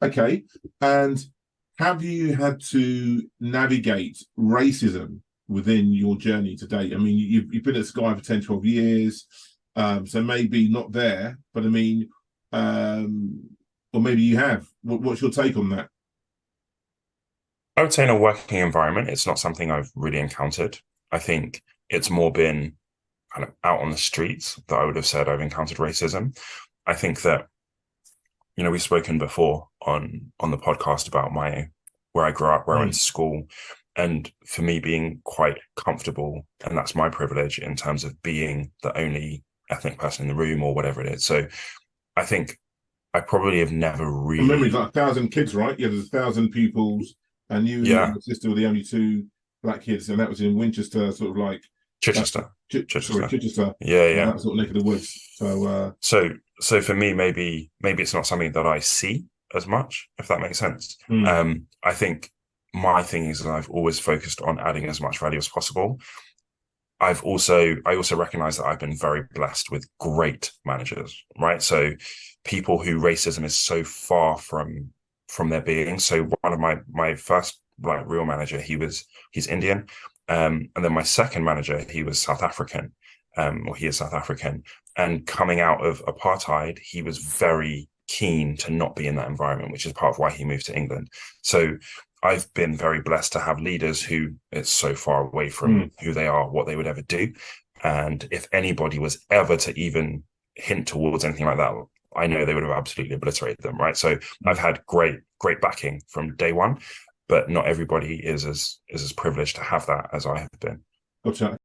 Okay. And have you had to navigate racism within your journey to date? I mean, you've been at Sky for 10, 12 years, so maybe not there, but I mean, or maybe you have. What's your take on that? I would say in a working environment, it's not something I've really encountered. I think it's more been kind of out on the streets that I would have said I've encountered racism. I think that, we've spoken before on the podcast about my where I grew up, where I went Mm. to school, and for me being quite comfortable, and that's my privilege in terms of being the only ethnic person in the room or whatever it is. So I think I probably have never From memory, it's really, like 1,000 kids, right? Yeah, there's 1,000 pupils, and you and yeah, your sister were the only two black kids, and that was in Winchester, sort of like, uh, Chichester, sorry, Chichester, Chichester, yeah, yeah. that sort of neck of the woods. So, So so for me, maybe it's not something that I see as much, if that makes sense. mm, I think my thing is that I've always focused on adding as much value as possible. I also recognize that I've been very blessed with great managers, right? So people who racism is so far from their being. So one of my first like real manager, he's Indian. And then my second manager, he was South African, or he is South African. And coming out of apartheid, he was very keen to not be in that environment, which is part of why he moved to England. So I've been very blessed to have leaders who it's so far away mm. from who they are, what they would ever do. And if anybody was ever to even hint towards anything like that, I know they would have absolutely obliterated them, right? So I've had great backing from day one, but not everybody is as privileged to have that as I have been. Gotcha.